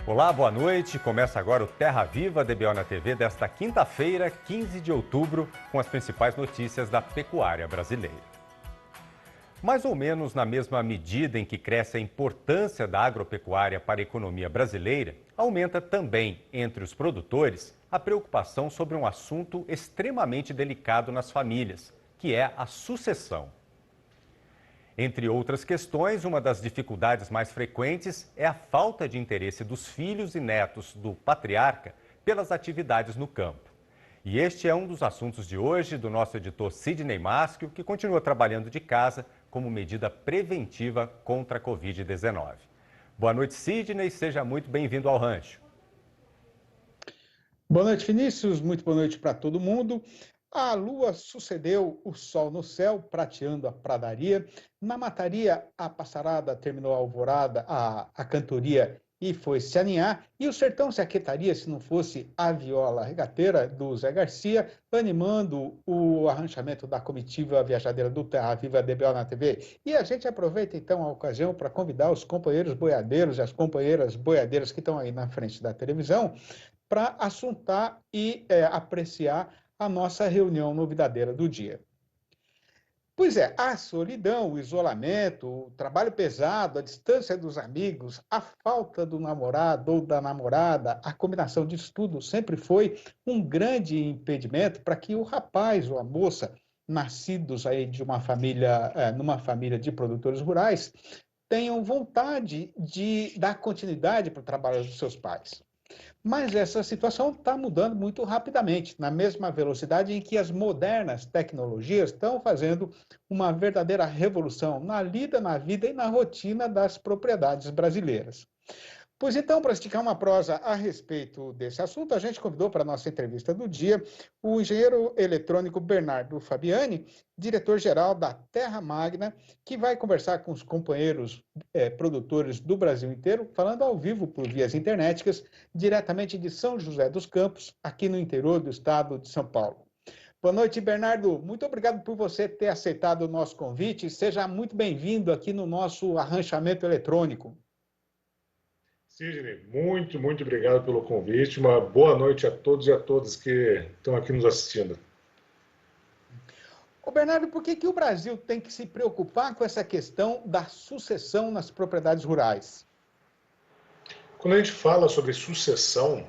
Olá, boa noite. Começa agora o Terra Viva DBO na TV desta quinta-feira, 15 de outubro, com as principais notícias da pecuária brasileira. Mais ou menos na mesma medida em que cresce a importância da agropecuária para a economia brasileira, aumenta também entre os produtores a preocupação sobre um assunto extremamente delicado nas famílias, que é a sucessão. Entre outras questões, uma das dificuldades mais frequentes é a falta de interesse dos filhos e netos do patriarca pelas atividades no campo. E este é um dos assuntos de hoje do nosso editor Sidney Maschio, que continua trabalhando de casa como medida preventiva contra a Covid-19. Boa noite, Sidney, seja muito bem-vindo ao Rancho. Boa noite, Vinícius. Muito boa noite para todo mundo. A lua sucedeu o sol no céu, prateando a pradaria. Na mataria, a passarada terminou a alvorada, a cantoria e foi se aninhar. E o sertão se aquietaria se não fosse a viola regateira do Zé Garcia, animando o arranchamento da comitiva viajadeira do Terra Viva DBO na TV. E a gente aproveita então a ocasião para convidar os companheiros boiadeiros e as companheiras boiadeiras que estão aí na frente da televisão para assuntar e apreciar a nossa reunião novidadeira do dia. Pois é, a solidão, o isolamento, o trabalho pesado, a distância dos amigos, a falta do namorado ou da namorada, a combinação disso tudo sempre foi um grande impedimento para que o rapaz ou a moça, nascidos aí de uma família, numa família de produtores rurais, tenham vontade de dar continuidade para o trabalho dos seus pais. Mas essa situação está mudando muito rapidamente, na mesma velocidade em que as modernas tecnologias estão fazendo uma verdadeira revolução na lida, na vida e na rotina das propriedades brasileiras. Pois então, para esticar uma prosa a respeito desse assunto, a gente convidou para a nossa entrevista do dia o engenheiro eletrônico Bernardo Fabiani, diretor-geral da Terra Magna, que vai conversar com os companheiros produtores do Brasil inteiro, falando ao vivo por vias internéticas, diretamente de São José dos Campos, aqui no interior do estado de São Paulo. Boa noite, Bernardo. Muito obrigado por você ter aceitado o nosso convite. Seja muito bem-vindo aqui no nosso arranchamento eletrônico. Sidney, muito obrigado pelo convite. Uma boa noite a todos e a todas que estão aqui nos assistindo. Ô Bernardo, por que o Brasil tem que se preocupar com essa questão da sucessão nas propriedades rurais? Quando a gente fala sobre sucessão,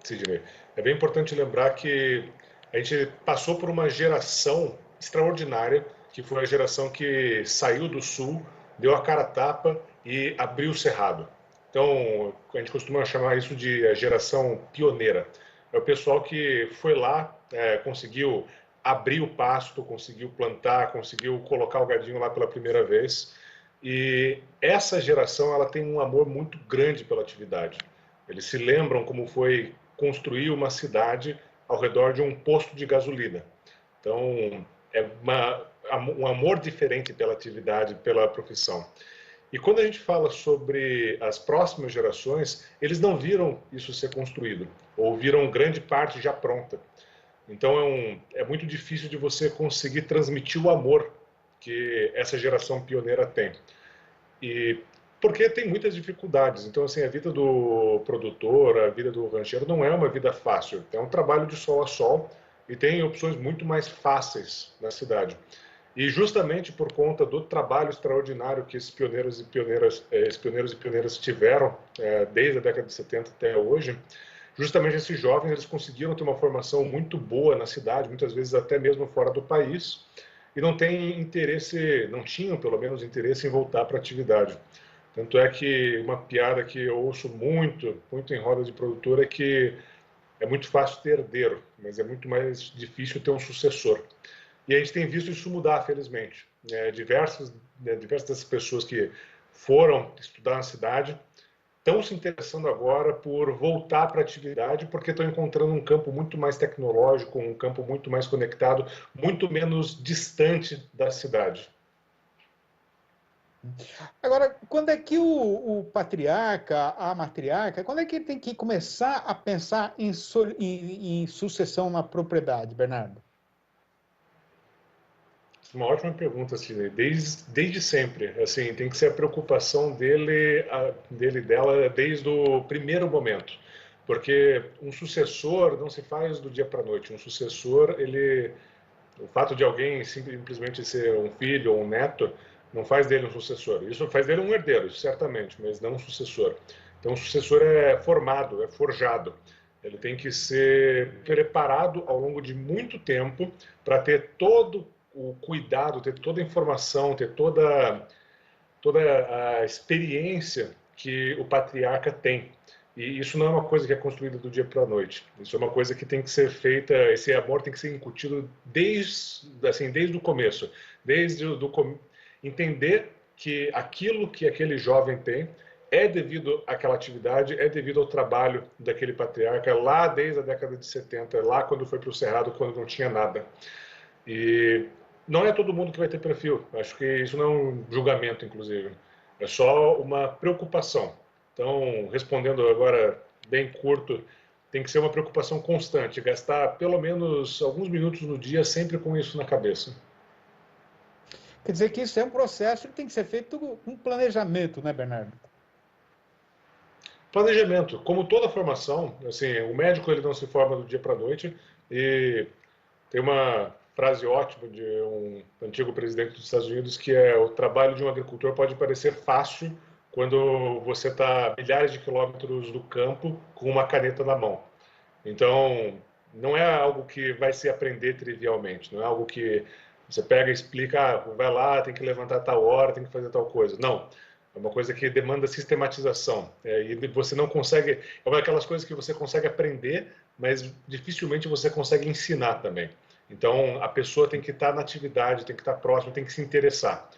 Sidney, é bem importante lembrar que a gente passou por uma geração extraordinária, que foi a geração que saiu do sul, deu a cara a tapa e abriu o cerrado. Então, a gente costuma chamar isso de geração pioneira. É o pessoal que foi lá, conseguiu abrir o pasto, conseguiu plantar, conseguiu colocar o gadinho lá pela primeira vez. E essa geração ela tem um amor muito grande pela atividade. Eles se lembram como foi construir uma cidade ao redor de um posto de gasolina. Então, é um amor diferente pela atividade, pela profissão. E quando a gente fala sobre as próximas gerações, eles não viram isso ser construído, ou viram grande parte já pronta. Então é muito difícil de você conseguir transmitir o amor que essa geração pioneira tem. E porque tem muitas dificuldades. Então, assim, a vida do produtor, a vida do rancheiro não é uma vida fácil. É um trabalho de sol a sol e tem opções muito mais fáceis na cidade. E justamente por conta do trabalho extraordinário que esses pioneiros e pioneiras tiveram desde a década de 70 até hoje, justamente esses jovens eles conseguiram ter uma formação muito boa na cidade, muitas vezes até mesmo fora do país, e não têm interesse, não tinham pelo menos interesse em voltar para a atividade. Tanto é que uma piada que eu ouço muito em roda de produtor é que é muito fácil ter herdeiro, mas é muito mais difícil ter um sucessor. E a gente tem visto isso mudar, felizmente. Diversas dessas pessoas que foram estudar na cidade estão se interessando agora por voltar para a atividade porque estão encontrando um campo muito mais tecnológico, um campo muito mais conectado, muito menos distante da cidade. Agora, quando é que o patriarca, a matriarca, quando é que ele tem que começar a pensar em sucessão na propriedade, Bernardo? Uma ótima pergunta, assim, desde sempre, assim, tem que ser a preocupação dela desde o primeiro momento, porque um sucessor não se faz do dia para a noite. Um sucessor, o fato de alguém simplesmente ser um filho ou um neto, não faz dele um sucessor. Isso faz dele um herdeiro, certamente, mas não um sucessor. Então, o sucessor é formado, é forjado. Ele tem que ser preparado ao longo de muito tempo para ter todo o cuidado, ter toda a informação, ter toda a experiência que o patriarca tem. E isso não é uma coisa que é construída do dia para a noite. Isso é uma coisa que tem que ser feita, esse amor tem que ser incutido desde o começo. Entender que aquilo que aquele jovem tem é devido àquela atividade, é devido ao trabalho daquele patriarca lá desde a década de 70, lá quando foi para o Cerrado, quando não tinha nada. E não é todo mundo que vai ter perfil. Acho que isso não é um julgamento, inclusive. É só uma preocupação. Então, respondendo agora bem curto, tem que ser uma preocupação constante, gastar pelo menos alguns minutos no dia sempre com isso na cabeça. Quer dizer que isso é um processo que tem que ser feito com planejamento, né, Bernardo? Planejamento, como toda formação, assim, o médico ele não se forma do dia para a noite e tem uma frase ótima de um antigo presidente dos Estados Unidos que é: o trabalho de um agricultor pode parecer fácil quando você está a milhares de quilômetros do campo com uma caneta na mão. Então, não é algo que vai se aprender trivialmente, não é algo que você pega e explica, vai lá, tem que levantar tal hora, tem que fazer tal coisa. Não, é uma coisa que demanda sistematização. E você não consegue, é uma daquelas coisas que você consegue aprender, mas dificilmente você consegue ensinar também. Então, a pessoa tem que estar na atividade, tem que estar próxima, tem que se interessar.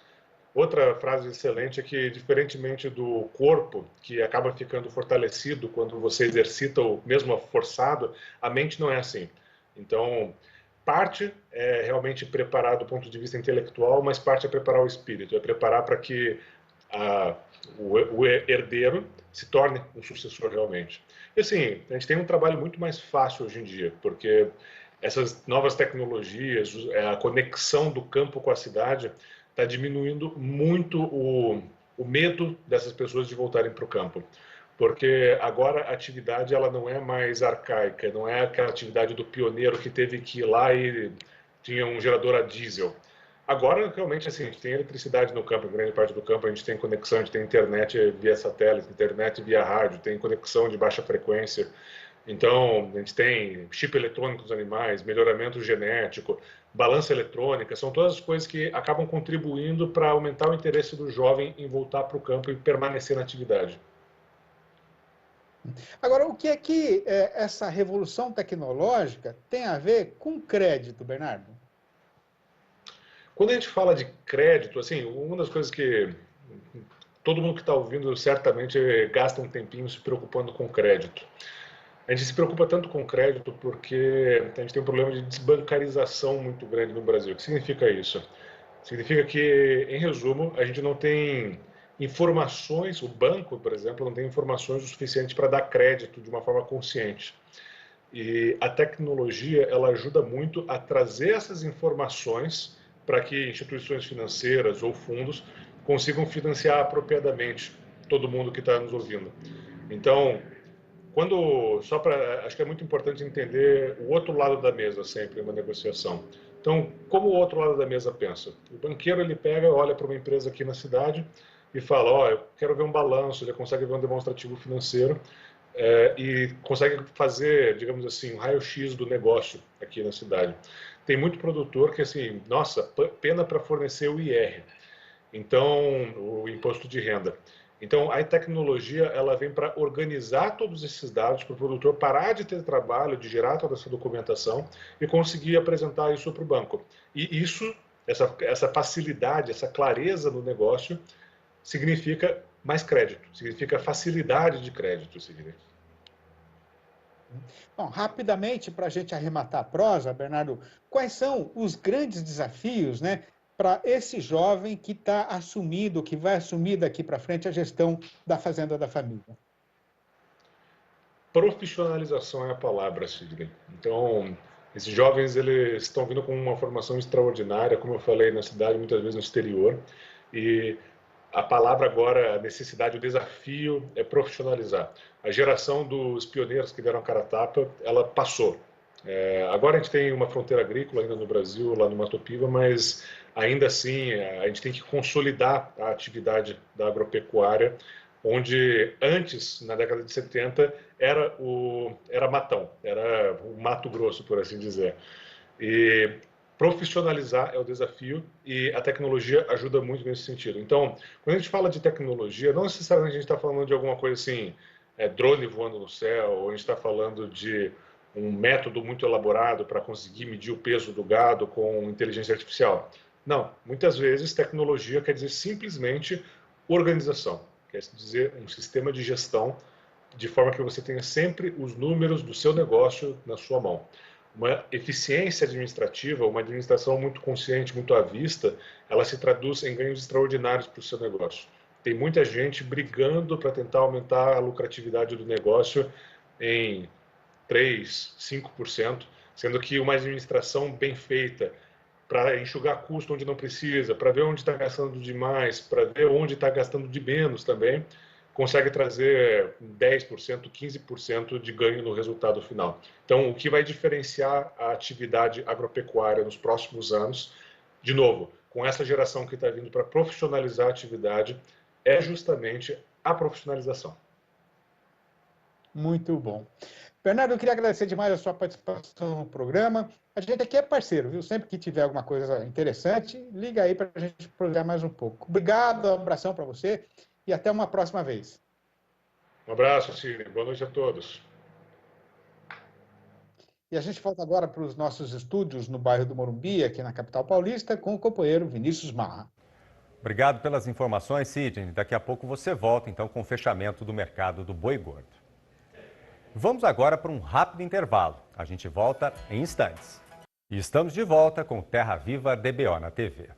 Outra frase excelente é que, diferentemente do corpo, que acaba ficando fortalecido quando você exercita o mesmo forçado, a mente não é assim. Então, parte é realmente preparar do ponto de vista intelectual, mas parte é preparar o espírito, é preparar para que o herdeiro se torne um sucessor realmente. E assim, a gente tem um trabalho muito mais fácil hoje em dia, porque essas novas tecnologias, a conexão do campo com a cidade, está diminuindo muito o medo dessas pessoas de voltarem para o campo. Porque agora a atividade ela não é mais arcaica, não é aquela atividade do pioneiro que teve que ir lá e tinha um gerador a diesel. Agora, realmente, assim, a gente tem eletricidade no campo, em grande parte do campo, a gente tem conexão, a gente tem internet via satélite, internet via rádio, tem conexão de baixa frequência. Então, a gente tem chip eletrônico dos animais, melhoramento genético, balança eletrônica, são todas as coisas que acabam contribuindo para aumentar o interesse do jovem em voltar para o campo e permanecer na atividade. Agora, o que é que essa revolução tecnológica tem a ver com crédito, Bernardo? Quando a gente fala de crédito, assim, uma das coisas que todo mundo que está ouvindo certamente gasta um tempinho se preocupando com crédito. A gente se preocupa tanto com crédito porque a gente tem um problema de desbancarização muito grande no Brasil. O que significa isso? Significa que, em resumo, a gente não tem informações, o banco, por exemplo, não tem informações o suficiente para dar crédito de uma forma consciente. E a tecnologia, ela ajuda muito a trazer essas informações para que instituições financeiras ou fundos consigam financiar apropriadamente todo mundo que está nos ouvindo. Então, acho que é muito importante entender o outro lado da mesa sempre em uma negociação. Então, como o outro lado da mesa pensa? O banqueiro ele pega, olha para uma empresa aqui na cidade e fala: ó, eu quero ver um balanço, ele consegue ver um demonstrativo financeiro e consegue fazer, digamos assim, um raio-x do negócio aqui na cidade. Tem muito produtor que assim, nossa, pena para fornecer o IR, então o imposto de renda. Então, a tecnologia ela vem para organizar todos esses dados para o produtor parar de ter trabalho, de gerar toda essa documentação e conseguir apresentar isso para o banco. E essa facilidade, essa clareza no negócio, significa mais crédito, significa facilidade de crédito. Bom, rapidamente, para a gente arrematar a prosa, Bernardo, quais são os grandes desafios, né, para esse jovem que está assumindo, que vai assumir daqui para frente a gestão da Fazenda da Família? Profissionalização é a palavra, Sidney. Então, Esses jovens, eles estão vindo com uma formação extraordinária, como eu falei, na cidade, muitas vezes no exterior, e a palavra agora, a necessidade, o desafio é profissionalizar. A geração dos pioneiros que deram cara a tapa, ela passou. Agora a gente tem uma fronteira agrícola ainda no Brasil, lá no Mato Piba, mas ainda assim a gente tem que consolidar a atividade da agropecuária, onde antes, na década de 70, era matão, era o Mato Grosso, por assim dizer. E profissionalizar é o desafio e a tecnologia ajuda muito nesse sentido. Então, quando a gente fala de tecnologia, não necessariamente a gente está falando de alguma coisa assim, drone voando no céu, ou a gente está falando de um método muito elaborado para conseguir medir o peso do gado com inteligência artificial. Não, muitas vezes tecnologia quer dizer simplesmente organização, quer dizer um sistema de gestão de forma que você tenha sempre os números do seu negócio na sua mão. Uma eficiência administrativa, uma administração muito consciente, muito à vista, ela se traduz em ganhos extraordinários para o seu negócio. Tem muita gente brigando para tentar aumentar a lucratividade do negócio em 3%, 5%, sendo que uma administração bem feita, para enxugar custo onde não precisa, para ver onde está gastando demais, para ver onde está gastando de menos também, consegue trazer 10%, 15% de ganho no resultado final. Então, o que vai diferenciar a atividade agropecuária nos próximos anos, de novo, com essa geração que está vindo para profissionalizar a atividade, é justamente a profissionalização. Muito bom. Bernardo, eu queria agradecer demais a sua participação no programa. A gente aqui é parceiro, viu? Sempre que tiver alguma coisa interessante, liga aí para a gente programar mais um pouco. Obrigado, um abração para você e até uma próxima vez. Um abraço, Cine. Boa noite a todos. E a gente volta agora para os nossos estúdios no bairro do Morumbi, aqui na capital paulista, com o companheiro Vinícius Marra. Obrigado pelas informações, Sidney. Daqui a pouco você volta, então, com o fechamento do mercado do boi gordo. Vamos agora para um rápido intervalo. A gente volta em instantes. E estamos de volta com Terra Viva DBO na TV.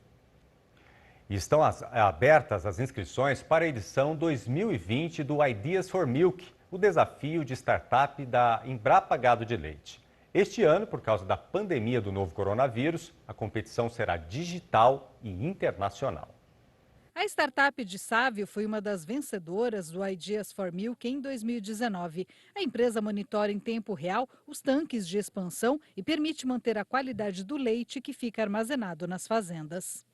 E estão abertas as inscrições para a edição 2020 do Ideas for Milk, o desafio de startup da Embrapa Gado de Leite. Este ano, por causa da pandemia do novo coronavírus, a competição será digital e internacional. A startup de Sávio foi uma das vencedoras do Ideas for Milk em 2019. A empresa monitora em tempo real os tanques de expansão e permite manter a qualidade do leite que fica armazenado nas fazendas.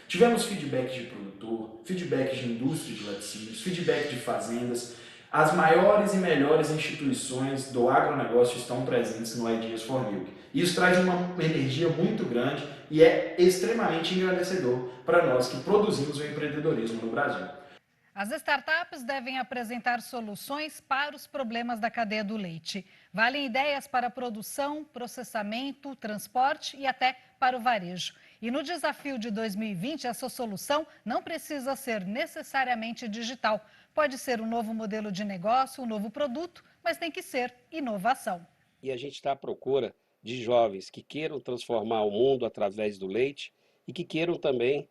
Tivemos feedback de produtor, feedback de indústria de laticínios, feedback de fazendas. As maiores e melhores instituições do agronegócio estão presentes no Ideas for Milk. Isso traz uma energia muito grande e é extremamente engrandecedor para nós que produzimos o empreendedorismo no Brasil. As startups devem apresentar soluções para os problemas da cadeia do leite. Valem ideias para produção, processamento, transporte e até para o varejo. E no desafio de 2020, essa solução não precisa ser necessariamente digital. Pode ser um novo modelo de negócio, um novo produto, mas tem que ser inovação. E a gente está à procura de jovens que queiram transformar o mundo através do leite e que queiram também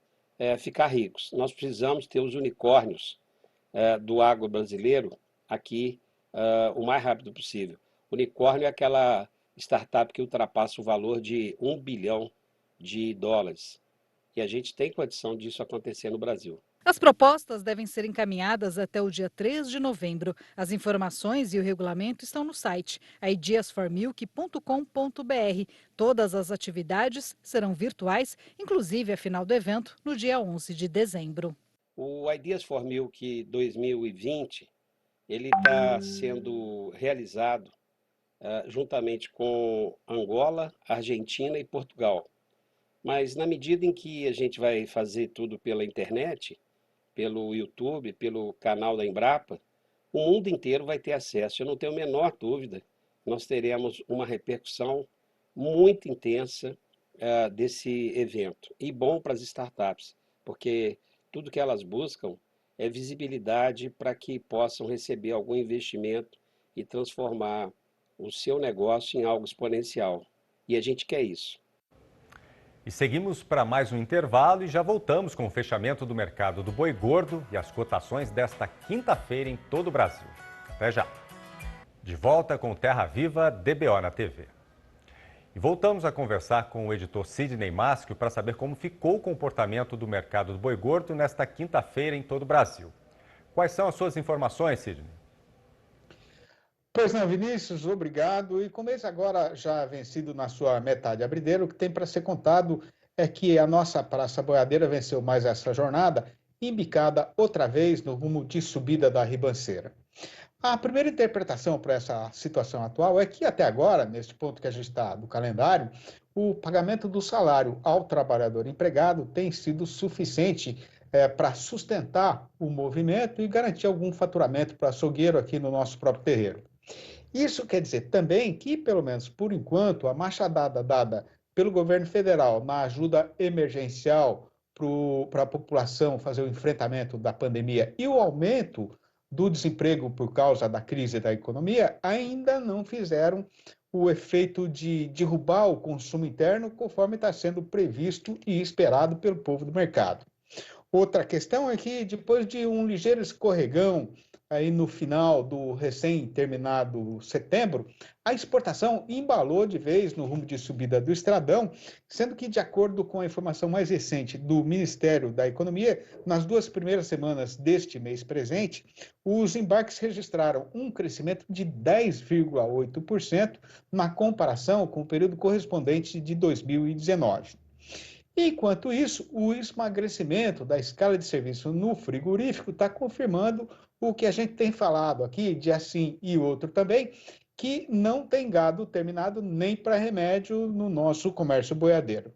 ficar ricos. Nós precisamos ter os unicórnios do agro brasileiro aqui o mais rápido possível. Unicórnio é aquela startup que ultrapassa o valor de $1 bilhão. E a gente tem condição disso acontecer no Brasil. As propostas devem ser encaminhadas até o dia 3 de novembro. As informações e o regulamento estão no site ideasformilk.com.br. Todas as atividades serão virtuais, inclusive a final do evento no dia 11 de dezembro. O Ideas for Milk 2020 ele está sendo realizado juntamente com Angola, Argentina e Portugal. Mas na medida em que a gente vai fazer tudo pela internet, pelo YouTube, pelo canal da Embrapa, o mundo inteiro vai ter acesso. Eu não tenho a menor dúvida, nós teremos uma repercussão muito intensa desse evento. E bom para as startups, porque tudo que elas buscam é visibilidade para que possam receber algum investimento e transformar o seu negócio em algo exponencial. E a gente quer isso. E seguimos para mais um intervalo e já voltamos com o fechamento do mercado do boi gordo e as cotações desta quinta-feira em todo o Brasil. Até já! De volta com Terra Viva DBO na TV. E voltamos a conversar com o editor Sidney Maschio para saber como ficou o comportamento do mercado do boi gordo nesta quinta-feira em todo o Brasil. Quais são as suas informações, Sidney? Pois não, Vinícius, obrigado. E com o mês agora já vencido na sua metade abrideira, o que tem para ser contado é que a nossa praça boiadeira venceu mais essa jornada, embicada outra vez no rumo de subida da ribanceira. A primeira interpretação para essa situação atual é que até agora, neste ponto que a gente está do calendário, o pagamento do salário ao trabalhador empregado tem sido suficiente para sustentar o movimento e garantir algum faturamento para açougueiro aqui no nosso próprio terreiro. Isso quer dizer também que, pelo menos por enquanto, a machadada dada pelo governo federal na ajuda emergencial para a população fazer o enfrentamento da pandemia e o aumento do desemprego por causa da crise da economia ainda não fizeram o efeito de derrubar o consumo interno conforme está sendo previsto e esperado pelo povo do mercado. Outra questão é que depois de um ligeiro escorregão aí no final do recém-terminado setembro, a exportação embalou de vez no rumo de subida do Estradão, sendo que, de acordo com a informação mais recente do Ministério da Economia, nas 2 primeiras semanas deste mês presente, os embarques registraram um crescimento de 10,8% na comparação com o período correspondente de 2019. Enquanto isso, o esmagrecimento da escala de serviço no frigorífico está confirmando o que a gente tem falado aqui, de assim e outro também, que não tem gado terminado nem para remédio no nosso comércio boiadeiro.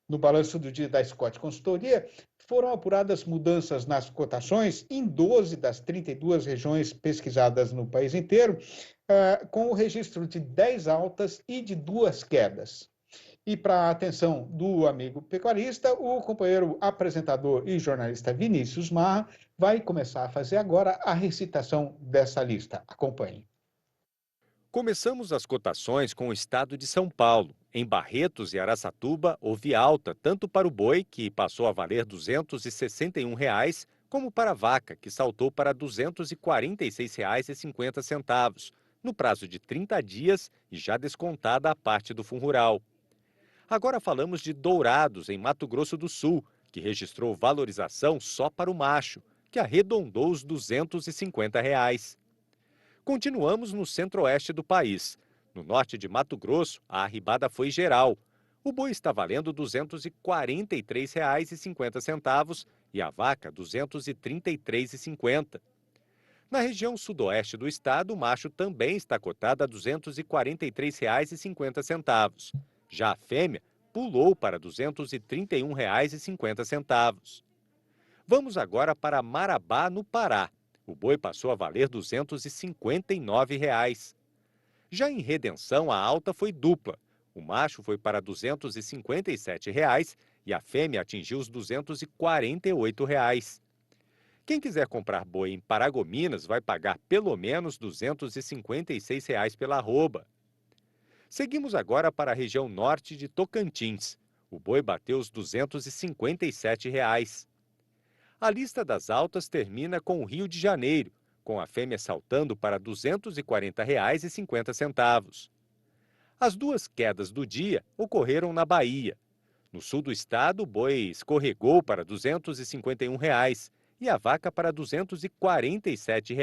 No balanço do dia da Scott Consultoria, foram apuradas mudanças nas cotações em 12 das 32 regiões pesquisadas no país inteiro, com o registro de 10 altas e de 2 quedas. E para a atenção do amigo pecuarista, o companheiro apresentador e jornalista Vinícius Marra vai começar a fazer agora a recitação dessa lista. Acompanhe. Começamos as cotações com o estado de São Paulo. Em Barretos e Araçatuba, houve alta tanto para o boi, que passou a valer R$ 261, como para a vaca, que saltou para R$ 246,50, no prazo de 30 dias e já descontada a parte do fundo rural. Agora falamos de Dourados, em Mato Grosso do Sul, que registrou valorização só para o macho, que arredondou os R$ 250. Continuamos no centro-oeste do país. No norte de Mato Grosso, a arribada foi geral. O boi está valendo R$ 243,50 e a vaca R$ 233,50. Na região sudoeste do estado, o macho também está cotado a R$ 243,50. Já a fêmea pulou para R$ 231,50. Vamos agora para Marabá, no Pará. O boi passou a valer R$ 259. Já em Redenção, a alta foi dupla. O macho foi para R$ 257 e a fêmea atingiu os R$ 248. Quem quiser comprar boi em Paragominas vai pagar pelo menos R$ 256 pela arroba. Seguimos agora para a região norte de Tocantins. O boi bateu os R$ 257. A lista das altas termina com o Rio de Janeiro, com a fêmea saltando para R$ 240,50. As 2 quedas do dia ocorreram na Bahia. No sul do estado, o boi escorregou para R$ 251 e a vaca para R$ 247.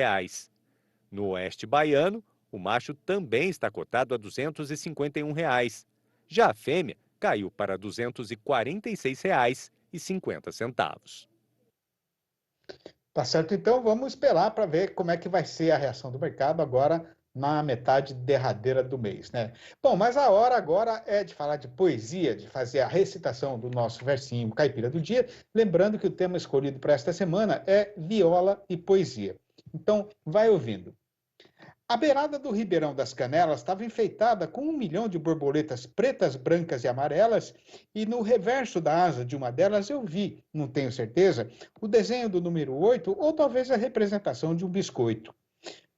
No oeste baiano, o macho também está cotado a R$ 251. Já a fêmea caiu para R$ 246,50. Tá certo, então vamos esperar para ver como é que vai ser a reação do mercado agora na metade derradeira do mês, né? Bom, mas a hora agora é de falar de poesia, de fazer a recitação do nosso versinho caipira do dia, lembrando que o tema escolhido para esta semana é viola e poesia. Então, vai ouvindo. A beirada do Ribeirão das Canelas estava enfeitada com 1 milhão de borboletas pretas, brancas e amarelas, e no reverso da asa de uma delas eu vi, não tenho certeza, o desenho do número 8 ou talvez a representação de um biscoito.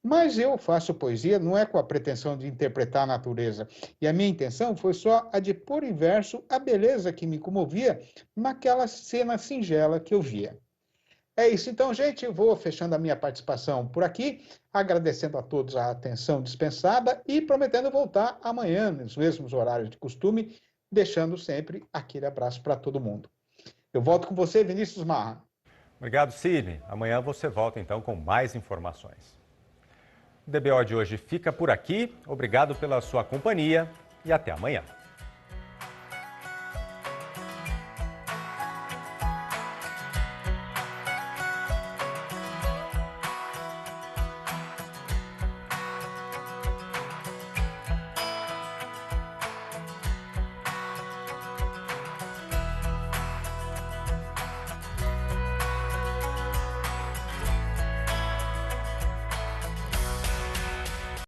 Mas eu faço poesia não é com a pretensão de interpretar a natureza, e a minha intenção foi só a de pôr em verso a beleza que me comovia naquela cena singela que eu via. É isso então, gente. Vou fechando a minha participação por aqui, agradecendo a todos a atenção dispensada e prometendo voltar amanhã, nos mesmos horários de costume, deixando sempre aquele abraço para todo mundo. Eu volto com você, Vinícius Marra. Obrigado, Sidney. Amanhã você volta então com mais informações. O DBO de hoje fica por aqui. Obrigado pela sua companhia e até amanhã.